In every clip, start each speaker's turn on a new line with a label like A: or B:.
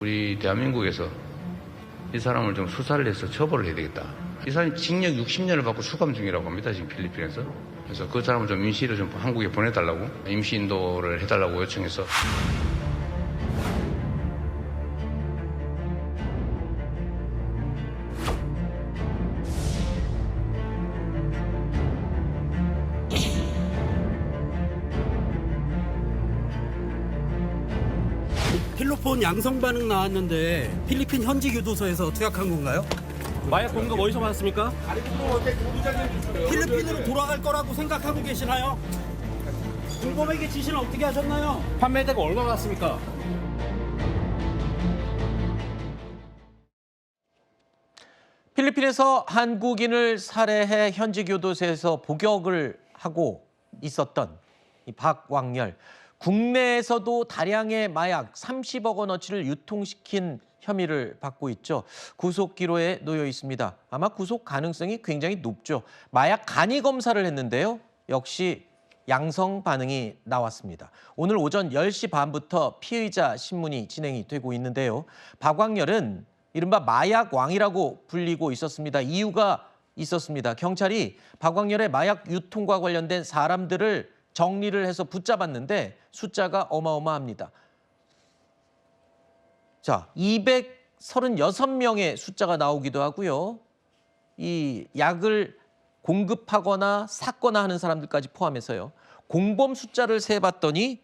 A: 우리 대한민국에서 이 사람을 좀 수사를 해서 처벌을 해야 되겠다. 이 사람이 징역 60년을 받고 수감 중이라고 합니다. 지금 필리핀에서. 그래서 그 사람을 좀 임시로 좀 한국에 보내달라고, 임시 인도를 해달라고 요청해서.
B: 필로폰 양성 반응 나왔는데 필리핀 현지 교도소에서 투약한 건가요?
C: 마약 공급 어디서 받았습니까?
B: 필리핀으로 돌아갈 거라고 생각하고 계시나요? 공범에게 지시는 어떻게 하셨나요?
C: 판매대가 얼마 받았습니까?
D: 필리핀에서 한국인을 살해해 현지 교도소에서 복역을 하고 있었던 이 박왕열. 국내에서도 다량의 마약 30억 원어치를 유통시킨 혐의를 받고 있죠. 구속 기로에 놓여 있습니다. 아마 구속 가능성이 굉장히 높죠. 마약 간이 검사를 했는데요. 역시 양성 반응이 나왔습니다. 오늘 오전 10시 반부터 피의자 신문이 진행이 되고 있는데요. 박왕열은 이른바 마약 왕이라고 불리고 있었습니다. 이유가 있었습니다. 경찰이 박왕열의 마약 유통과 관련된 사람들을 정리를 해서 붙잡았는데 숫자가 어마어마합니다. 자, 236명의 숫자가 나오기도 하고요. 이 약을 공급하거나 샀거나 하는 사람들까지 포함해서요. 공범 숫자를 세봤더니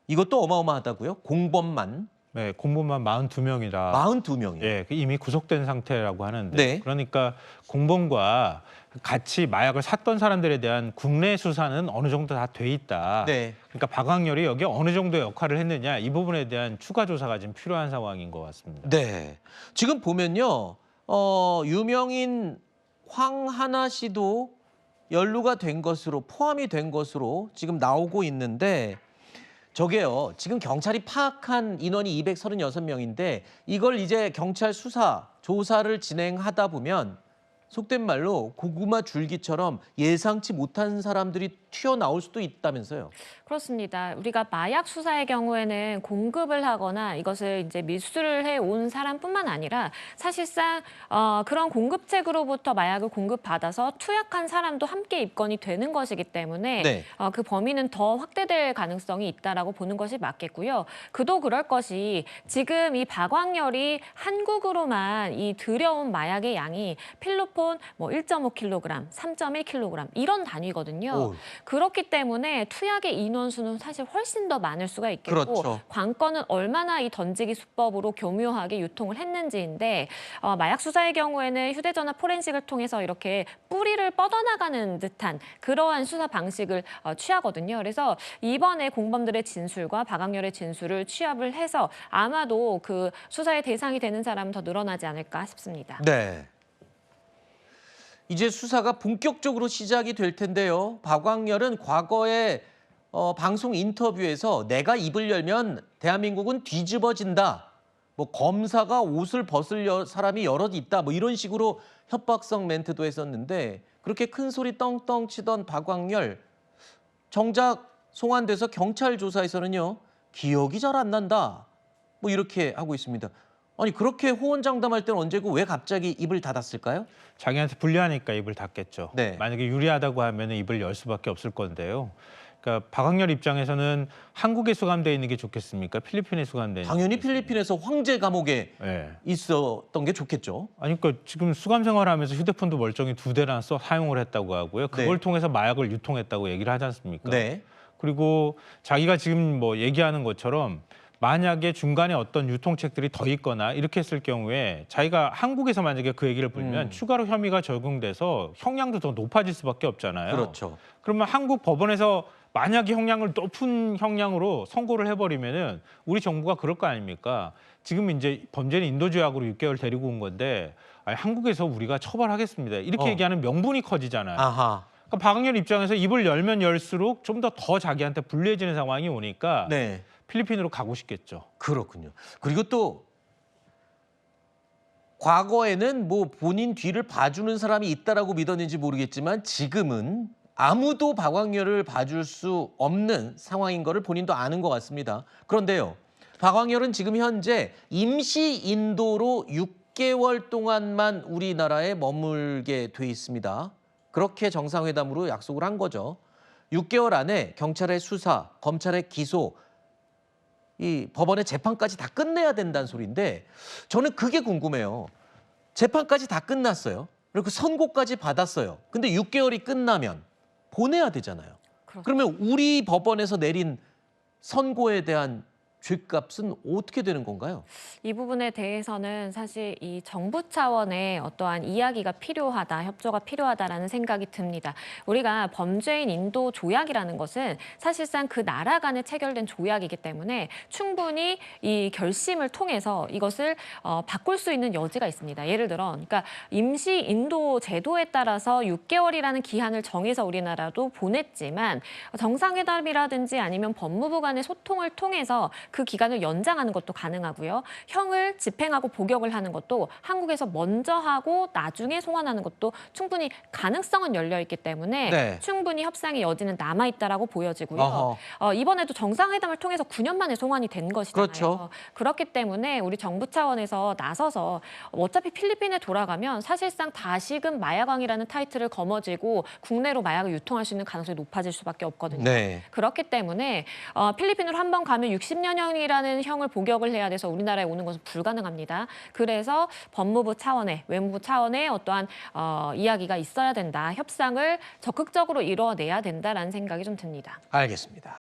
D: 이것도 어마어마하다고요. 공범만.
E: 네, 공범만 42명이라.
D: 42명이요.
E: 예, 이미 구속된 상태라고 하는데.
D: 네.
E: 그러니까 공범과 같이 마약을 샀던 사람들에 대한 국내 수사는 어느 정도 다 돼 있다.
D: 네.
E: 그러니까 박왕열이 여기에 어느 정도 역할을 했느냐 이 부분에 대한 추가 조사가 지금 필요한 상황인 것 같습니다.
D: 네. 지금 보면요. 유명인 황하나 씨도 연루가 된 것으로 포함이 된 것으로 지금 나오고 있는데 저게요. 지금 경찰이 파악한 인원이 236명인데 이걸 이제 경찰 수사, 조사를 진행하다 보면 속된 말로 고구마 줄기처럼 예상치 못한 사람들이 튀어나올 수도 있다면서요.
F: 그렇습니다. 우리가 마약 수사의 경우에는 공급을 하거나 이것을 이제 밀수를 해온 사람뿐만 아니라 사실상 그런 공급책으로부터 마약을 공급받아서 투약한 사람도 함께 입건이 되는 것이기 때문에
D: 네.
F: 그 범위는 더 확대될 가능성이 있다라고 보는 것이 맞겠고요. 그도 그럴 것이 지금 이 박왕열이 한국으로만 이 들여온 마약의 양이 필로폰 뭐 1.5kg, 3.1kg 이런 단위거든요.
D: 오.
F: 그렇기 때문에 투약의 인원수는 사실 훨씬 더 많을 수가 있겠고
D: 그렇죠.
F: 관건은 얼마나 이 던지기 수법으로 교묘하게 유통을 했는지인데 마약 수사의 경우에는 휴대전화 포렌식을 통해서 이렇게 뿌리를 뻗어나가는 듯한 그러한 수사 방식을 취하거든요. 그래서 이번에 공범들의 진술과 박왕열의 진술을 취합을 해서 아마도 그 수사의 대상이 되는 사람은 더 늘어나지 않을까 싶습니다.
D: 네. 이제 수사가 본격적으로 시작이 될 텐데요. 박왕열은 과거에 방송 인터뷰에서 내가 입을 열면 대한민국은 뒤집어진다. 뭐 검사가 옷을 벗을 사람이 여럿 있다. 뭐 이런 식으로 협박성 멘트도 했었는데 그렇게 큰 소리 떵떵 치던 박왕열 정작 송환돼서 경찰 조사에서는요. 기억이 잘 안 난다. 뭐 이렇게 하고 있습니다. 아니 그렇게 호언장담할 때는 언제고 왜 갑자기 입을 닫았을까요?
E: 자기한테 불리하니까 입을 닫겠죠.
D: 네.
E: 만약에 유리하다고 하면 입을 열 수밖에 없을 건데요. 그러니까 박왕열 입장에서는 한국에 수감돼 있는 게 좋겠습니까? 필리핀에 수감돼 있는
D: 당연히
E: 게 좋겠습니까?
D: 필리핀에서 황제 감옥에
E: 네.
D: 있었던 게 좋겠죠.
E: 아니 그러니까 지금 수감 생활하면서 휴대폰도 멀쩡히 2대나 사용을 했다고 하고요. 그걸
D: 네.
E: 통해서 마약을 유통했다고 얘기를 하지 않습니까?
D: 네.
E: 그리고 자기가 지금 뭐 얘기하는 것처럼 만약에 중간에 어떤 유통책들이 더 있거나 이렇게 했을 경우에 자기가 한국에서 만약에 그 얘기를 불면 추가로 혐의가 적용돼서 형량도 더 높아질 수밖에 없잖아요.
D: 그렇죠.
E: 그러면 한국 법원에서 만약에 형량을 높은 형량으로 선고를 해버리면은 우리 정부가 그럴 거 아닙니까? 지금 이제 범죄는 인도조약으로 6개월 데리고 온 건데 아니, 한국에서 우리가 처벌하겠습니다. 이렇게 얘기하는 명분이 커지잖아요.
D: 아하.
E: 그러니까 박왕열 입장에서 입을 열면 열수록 좀 더 자기한테 불리해지는 상황이 오니까
D: 네.
E: 필리핀으로 가고 싶겠죠.
D: 그렇군요. 그리고 또 과거에는 뭐 본인 뒤를 봐주는 사람이 있다라고 믿었는지 모르겠지만 지금은 아무도 박왕열을 봐줄 수 없는 상황인 거를 본인도 아는 것 같습니다. 그런데요. 박광렬은 지금 현재 임시 인도로 6개월 동안만 우리나라에 머물게 돼 있습니다. 그렇게 정상회담으로 약속을 한 거죠. 6개월 안에 경찰의 수사, 검찰의 기소, 이 법원의 재판까지 다 끝내야 된다는 소리인데 저는 그게 궁금해요. 재판까지 다 끝났어요. 그리고 선고까지 받았어요. 근데 6개월이 끝나면 보내야 되잖아요.
F: 그렇죠.
D: 그러면 우리 법원에서 내린 선고에 대한 죗값은 어떻게 되는 건가요?
F: 이 부분에 대해서는 사실 이 정부 차원의 어떠한 이야기가 필요하다, 협조가 필요하다라는 생각이 듭니다. 우리가 범죄인 인도 조약이라는 것은 사실상 그 나라 간에 체결된 조약이기 때문에 충분히 이 결심을 통해서 이것을 바꿀 수 있는 여지가 있습니다. 예를 들어, 그러니까 임시 인도 제도에 따라서 6개월이라는 기한을 정해서 우리나라도 보냈지만 정상회담이라든지 아니면 법무부 간의 소통을 통해서 그 기간을 연장하는 것도 가능하고요. 형을 집행하고 복역을 하는 것도 한국에서 먼저 하고 나중에 송환하는 것도 충분히 가능성은 열려 있기 때문에
D: 네.
F: 충분히 협상의 여지는 남아 있다라고 보여지고요. 이번에도 정상회담을 통해서 9년 만에 송환이 된 것이잖아요.
D: 그렇죠.
F: 그렇기 때문에 우리 정부 차원에서 나서서 어차피 필리핀에 돌아가면 사실상 다시금 마약왕이라는 타이틀을 거머쥐고 국내로 마약을 유통할 수 있는 가능성이 높아질 수밖에 없거든요.
D: 네.
F: 그렇기 때문에 필리핀으로 한 번 가면 60년형이라는 형을 복역을 해야 돼서 우리나라에 오는 것은 불가능합니다. 그래서 법무부 차원의, 외무부 차원의 어떠한 이야기가 있어야 된다. 협상을 적극적으로 이뤄내야 된다라는 생각이 좀 듭니다.
D: 알겠습니다.